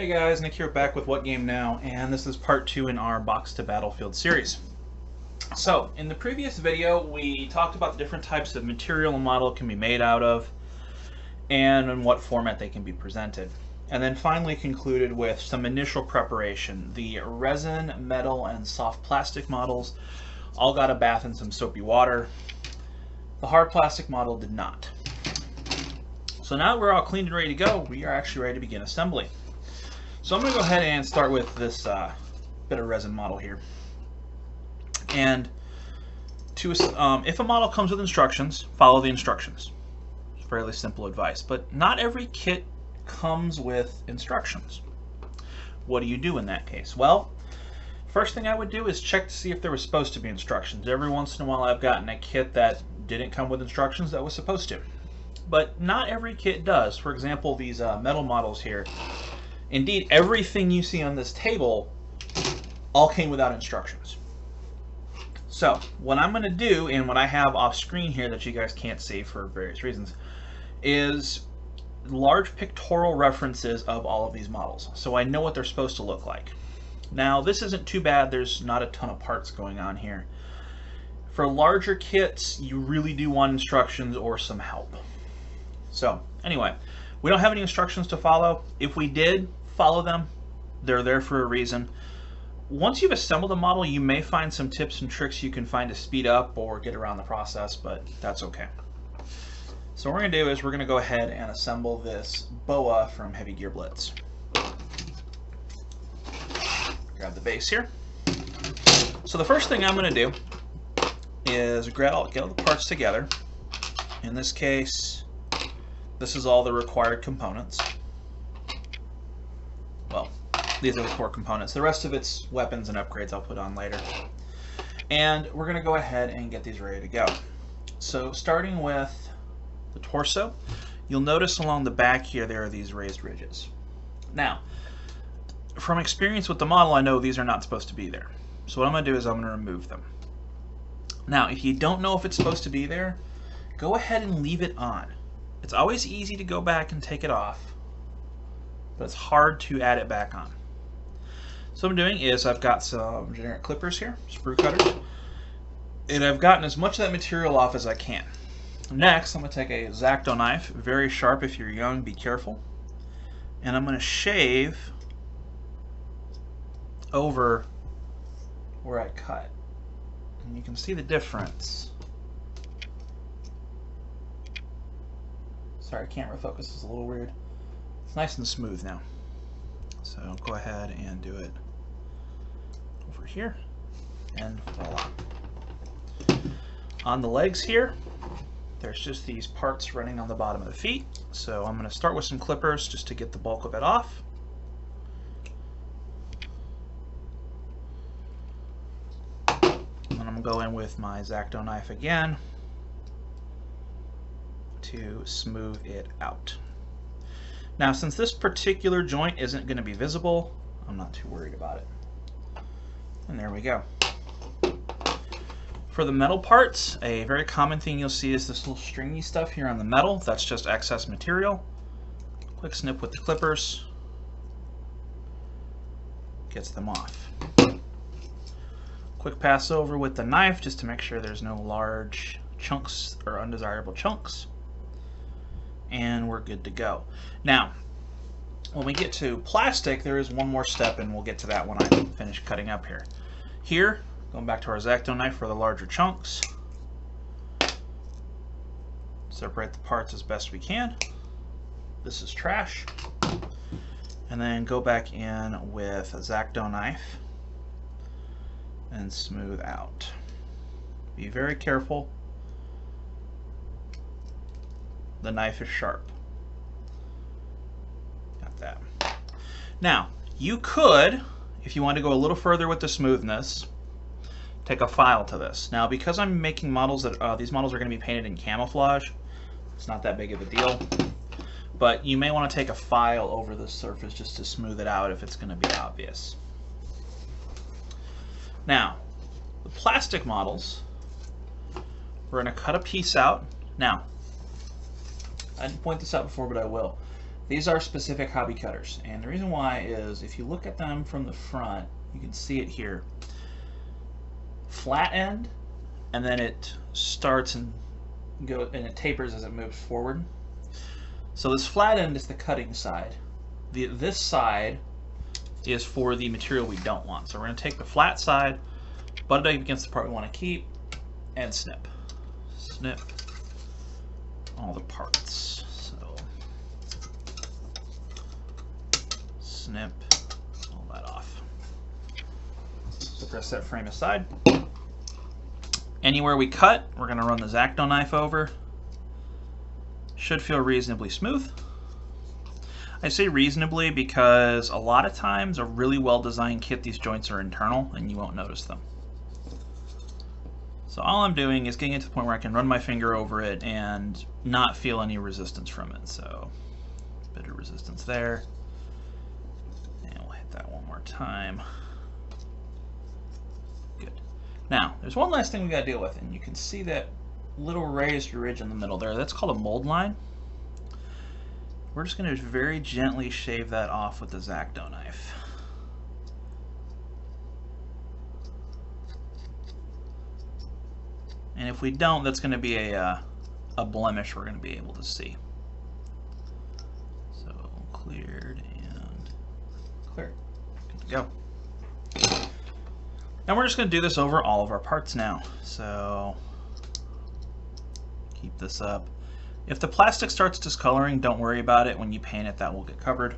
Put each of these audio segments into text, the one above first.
Hey guys, Nick here back with What Game Now, and this is part 2 in our Box to Battlefield series. So, in the previous video, we talked about the different types of material a model can be made out of, and in what format they can be presented. And then finally concluded with some initial preparation. The resin, metal, and soft plastic models all got a bath in some soapy water. The hard plastic model did not. So now we're all cleaned and ready to go, we are actually ready to begin assembly. So I'm going to go ahead and start with this bit of resin model here. And if a model comes with instructions, follow the instructions. It's fairly simple advice, but not every kit comes with instructions. What do you do in that case? Well, first thing I would do is check to see if there was supposed to be instructions. Every once in a while I've gotten a kit that didn't come with instructions that was supposed to. But not every kit does. For example, these metal models here. Indeed, everything you see on this table all came without instructions. So, what I'm going to do, and what I have off screen here that you guys can't see for various reasons, is large pictorial references of all of these models. So I know what they're supposed to look like. Now, this isn't too bad. There's not a ton of parts going on here. For larger kits, you really do want instructions or some help. So, anyway, we don't have any instructions to follow. If we did follow them, they're there for a reason. Once you've assembled a model, you may find some tips and tricks you can find to speed up or get around the process, but that's okay. So what we're going to do is we're going to go ahead and assemble this BOA from Heavy Gear Blitz. Grab the base here. So the first thing I'm going to do is get all the parts together. In this case, this is all the required components. Well, these are the core components. The rest of it's weapons and upgrades I'll put on later. And we're going to go ahead and get these ready to go. So starting with the torso, you'll notice along the back here there are these raised ridges. Now, from experience with the model, I know these are not supposed to be there. So what I'm going to do is I'm going to remove them. Now, if you don't know if it's supposed to be there, go ahead and leave it on. It's always easy to go back and take it off, but it's hard to add it back on. So what I'm doing is I've got some generic clippers here, sprue cutters, and I've gotten as much of that material off as I can. Next, I'm going to take a X-Acto knife, very sharp. If you're young, be careful. And I'm going to shave over where I cut. And you can see the difference. Sorry, camera focus is a little weird. It's nice and smooth now. So go ahead and do it over here, and voila. On the legs here, there's just these parts running on the bottom of the feet. So I'm going to start with some clippers just to get the bulk of it off. And then I'm going to go in with my X-Acto knife again to smooth it out. Now, since this particular joint isn't going to be visible, I'm not too worried about it. And there we go. For the metal parts, a very common thing you'll see is this little stringy stuff here on the metal. That's just excess material. Quick snip with the clippers. Gets them off. Quick pass over with the knife just to make sure there's no large chunks or undesirable chunks. And we're good to go. Now, when we get to plastic, there is one more step, and we'll get to that when I finish cutting up here. Here, going back to our X-Acto knife for the larger chunks. Separate the parts as best we can. This is trash. And then go back in with a X-Acto knife and smooth out. Be very careful. The knife is sharp. Got that. Now, you could, if you want to go a little further with the smoothness, take a file to this. Now, because I'm making models that these models are going to be painted in camouflage, it's not that big of a deal. But you may want to take a file over the surface just to smooth it out if it's going to be obvious. Now, the plastic models, we're going to cut a piece out. Now, I didn't point this out before, but I will. These are specific hobby cutters, and the reason why is if you look at them from the front, you can see it here. Flat end, and then it starts and it tapers as it moves forward. So this flat end is the cutting side. This side is for the material we don't want. So we're going to take the flat side, butt it up against the part we want to keep, and snip. Snip all the parts. So snip all that off. So press that frame aside. Anywhere we cut, we're going to run the X-Acto knife over. Should feel reasonably smooth. I say reasonably because a lot of times a really well-designed kit, these joints are internal and you won't notice them. So all I'm doing is getting it to the point where I can run my finger over it and not feel any resistance from it. So a bit of resistance there. And we'll hit that one more time. Good. Now, there's one last thing we got to deal with, and you can see that little raised ridge in the middle there. That's called a mold line. We're just going to very gently shave that off with the X-Acto knife. And if we don't, that's going to be a blemish we're going to be able to see. So cleared and cleared. Good to go. Now we're just going to do this over all of our parts now. So keep this up. If the plastic starts discoloring, don't worry about it. When you paint it, that will get covered.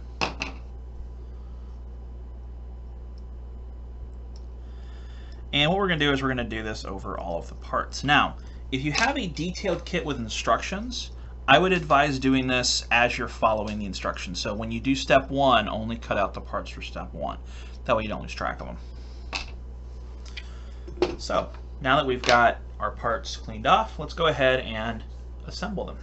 And what we're going to do is we're going to do this over all of the parts. Now, if you have a detailed kit with instructions, I would advise doing this as you're following the instructions. So when you do step 1, only cut out the parts for step 1. That way you don't lose track of them. So now that we've got our parts cleaned off, let's go ahead and assemble them.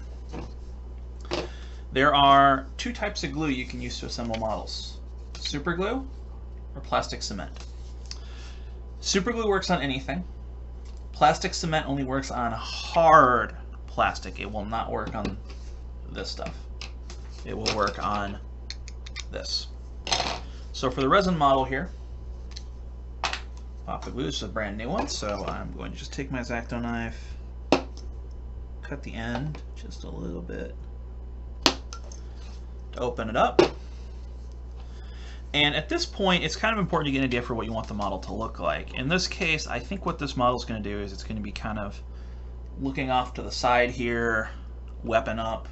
There are 2 types of glue you can use to assemble models: super glue or plastic cement. Super glue works on anything. Plastic cement only works on hard plastic. It will not work on this stuff. It will work on this. So for the resin model here, Papa Glue, this is a brand new one, so I'm going to just take my X-Acto knife, cut the end just a little bit to open it up. And at this point, it's kind of important to get an idea for what you want the model to look like. In this case, I think what this model is going to do is it's going to be kind of looking off to the side here, weapon up.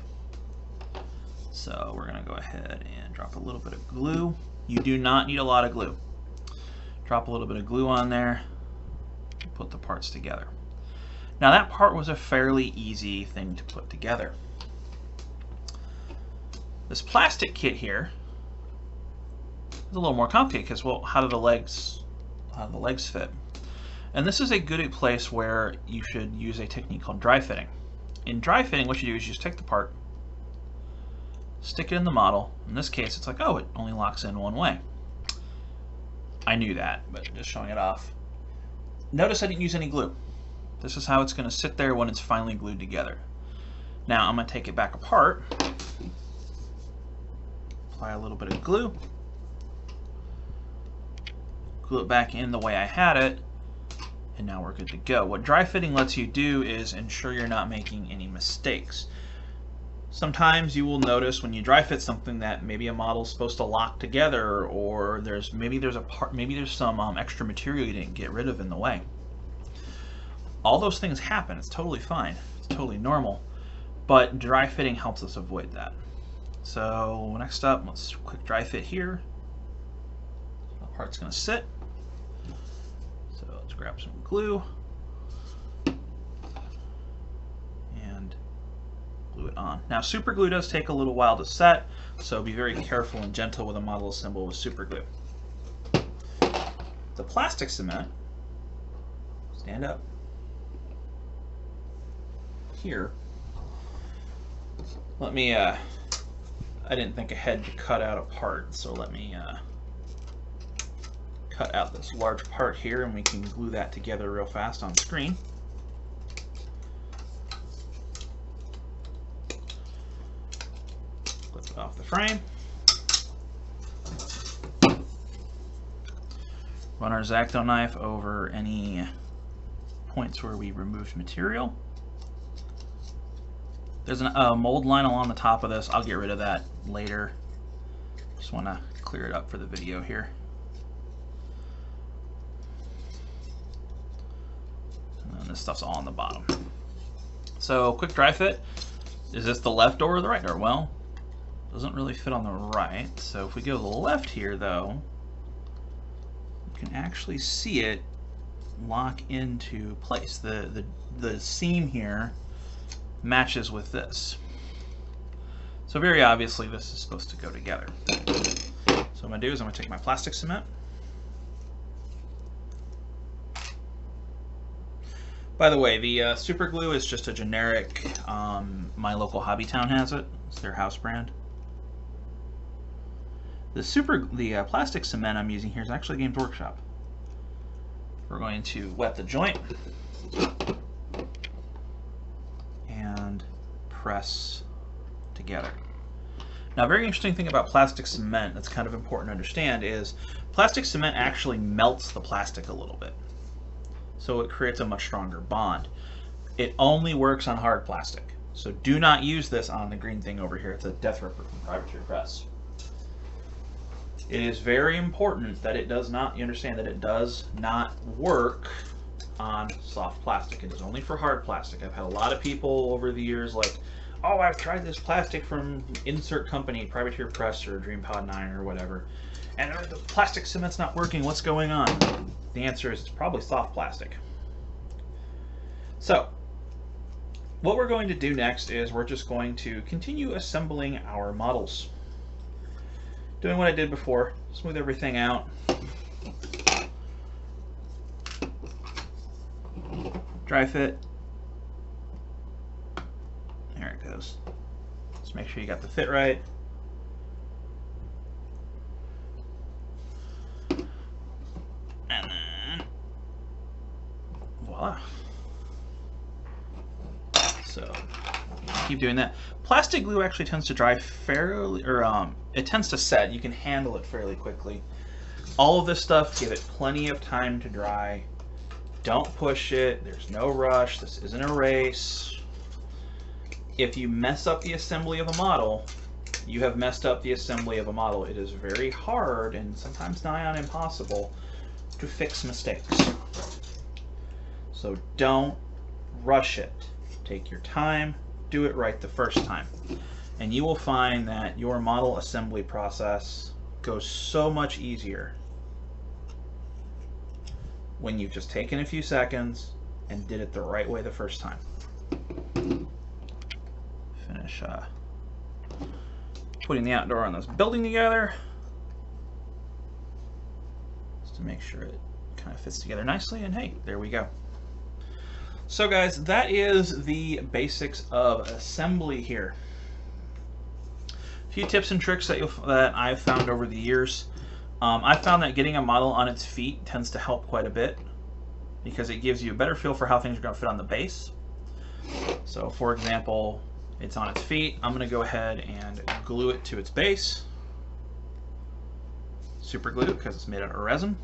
So we're going to go ahead and drop a little bit of glue. You do not need a lot of glue. Drop a little bit of glue on there, put the parts together. Now that part was a fairly easy thing to put together. This plastic kit here is a little more complicated because, well, how do the legs fit? And this is a good place where you should use a technique called dry fitting. In dry fitting, what you do is you just take the part, stick it in the model. In this case, it's like, oh, it only locks in one way. I knew that, but just showing it off. Notice I didn't use any glue. This is how it's going to sit there when it's finally glued together. Now I'm going to take it back apart, apply a little bit of glue, glue it back in the way I had it, and now we're good to go. What dry fitting lets you do is ensure you're not making any mistakes. Sometimes you will notice when you dry fit something that maybe a model is supposed to lock together, or maybe there's some extra material you didn't get rid of in the way. All those things happen. It's totally fine. It's totally normal. But dry fitting helps us avoid that. So next up, let's quick dry fit here. The part's going to sit. So let's grab some glue and glue it on. Now super glue does take a little while to set, so be very careful and gentle with a model assemble with super glue. The plastic cement, stand up here. Let me, I didn't think ahead to cut out a part, so let me cut out this large part here and we can glue that together real fast on screen. Clip off the frame. Run our X-Acto knife over any points where we removed material. There's a mold line along the top of this. I'll get rid of that later. Just want to clear it up for the video here. And then this stuff's all on the bottom. So, quick dry fit. Is this the left door or the right door? Well, doesn't really fit on the right. So if we go to the left here, though, you can actually see it lock into place. The seam here matches with this. So very obviously this is supposed to go together. So what I'm going to do is I'm going to take my plastic cement. By the way, the super glue is just a generic, my local Hobby Town has it. It's their house brand. The plastic cement I'm using here is actually Games Workshop. We're going to wet the joint and press together. Now, a very interesting thing about plastic cement that's kind of important to understand is plastic cement actually melts the plastic a little bit. So it creates a much stronger bond. It only works on hard plastic. So do not use this on the green thing over here. It's a Death Ripper from Privateer Press. It is very important that it does not, you understand that it does not work on soft plastic. It is only for hard plastic. I've had a lot of people over the years like, oh, I've tried this plastic from insert company, Privateer Press or DreamPod 9 or whatever, and the plastic cement's not working. What's going on? The answer is it's probably soft plastic. So, what we're going to do next is we're just going to continue assembling our models. Doing what I did before, smooth everything out. Dry fit. There it goes. Just make sure you got the fit right. And then, voila. So, keep doing that. Plastic glue actually tends to dry fairly, or it tends to set. You can handle it fairly quickly. All of this stuff, give it plenty of time to dry. Don't push it. There's no rush. This isn't a race. If you mess up the assembly of a model, you have messed up the assembly of a model. It is very hard and sometimes nigh on impossible to fix mistakes. So don't rush it. Take your time. Do it right the first time. And you will find that your model assembly process goes so much easier when you've just taken a few seconds and did it the right way the first time. Finish putting the outdoor on this building together just to make sure it kind of fits together nicely, and hey, there we go. So guys, that is the basics of assembly here. A few tips and tricks that I've found over the years. I've found that getting a model on its feet tends to help quite a bit because it gives you a better feel for how things are going to fit on the base. So for example, it's on its feet. I'm going to go ahead and glue it to its base. Super glue because it's made out of resin.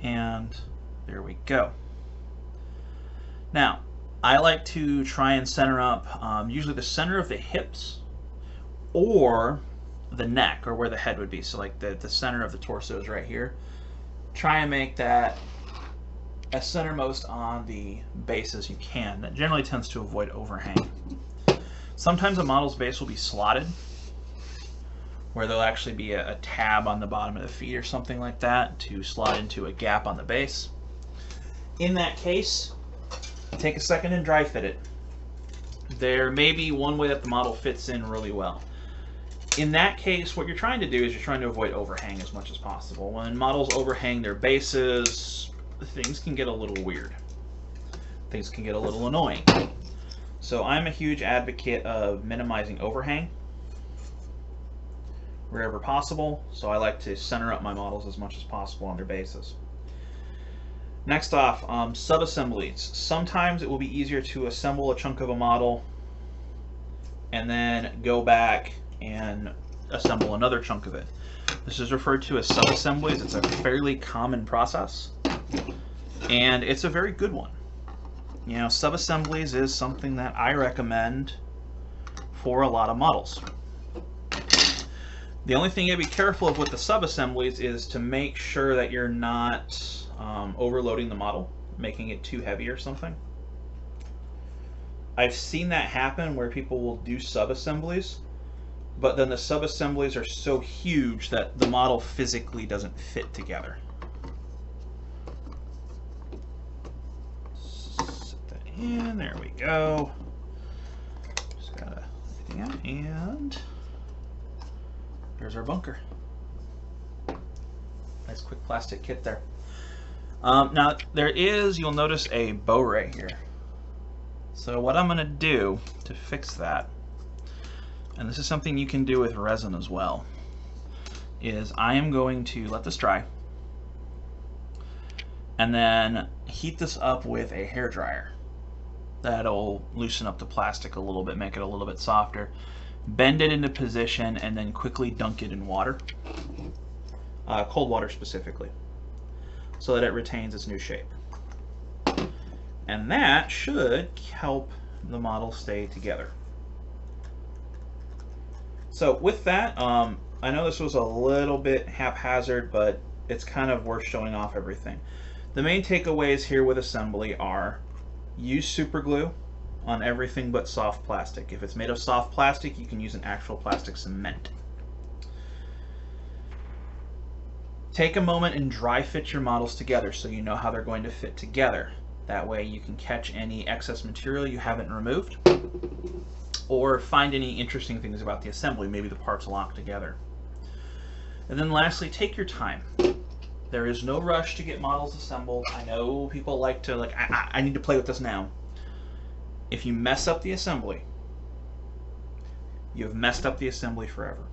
And there we go. Now, I like to try and center up usually the center of the hips or the neck, or where the head would be. So like the center of the torso is right here. Try and make that as centermost on the base as you can. That generally tends to avoid overhang. Sometimes a model's base will be slotted, where there'll actually be a tab on the bottom of the feet or something like that to slot into a gap on the base. In that case, take a second and dry fit it. There may be one way that the model fits in really well. In that case, what you're trying to do is you're trying to avoid overhang as much as possible. When models overhang their bases, things can get a little weird. Things can get a little annoying. So I'm a huge advocate of minimizing overhang wherever possible. So I like to center up my models as much as possible on their bases. Next off, sub-assemblies. Sometimes it will be easier to assemble a chunk of a model and then go back and assemble another chunk of it. This is referred to as sub-assemblies. It's a fairly common process, and it's a very good one. You know, sub-assemblies is something that I recommend for a lot of models. The only thing you gotta be careful of with the sub-assemblies is to make sure that you're not overloading the model, making it too heavy or something. I've seen that happen where people will do sub-assemblies, but then the sub-assemblies are so huge that the model physically doesn't fit together. Set that in, there we go. Just gotta everything out, and there's our bunker. Nice quick plastic kit there. Now there is, you'll notice, a bow ray here. So what I'm gonna do to fix that, and this is something you can do with resin as well, is I am going to let this dry and then heat this up with a hair dryer. That'll loosen up the plastic a little bit, make it a little bit softer, bend it into position, and then quickly dunk it in water, cold water specifically, so that it retains its new shape. And that should help the model stay together. So with that, I know this was a little bit haphazard, but it's kind of worth showing off everything. The main takeaways here with assembly are: use super glue on everything but soft plastic. If it's made of soft plastic, you can use an actual plastic cement. Take a moment and dry fit your models together so you know how they're going to fit together. That way you can catch any excess material you haven't removed, or find any interesting things about the assembly, maybe the parts lock together. And then lastly, take your time. There is no rush to get models assembled. I know people like to, I need to play with this now. If you mess up the assembly, you have messed up the assembly forever.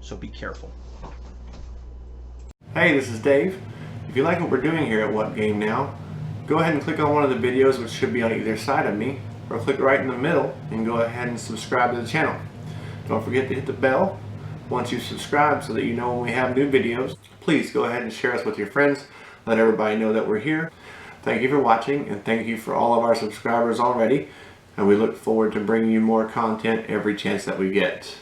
So be careful. Hey, this is Dave. If you like what we're doing here at What Game Now, go ahead and click on one of the videos which should be on either side of me, or click right in the middle and go ahead and subscribe to the channel. Don't forget to hit the bell once you subscribe so that you know when we have new videos. Please go ahead and share us with your friends. Let everybody know that we're here. Thank you for watching, and thank you for all of our subscribers already. And we look forward to bringing you more content every chance that we get.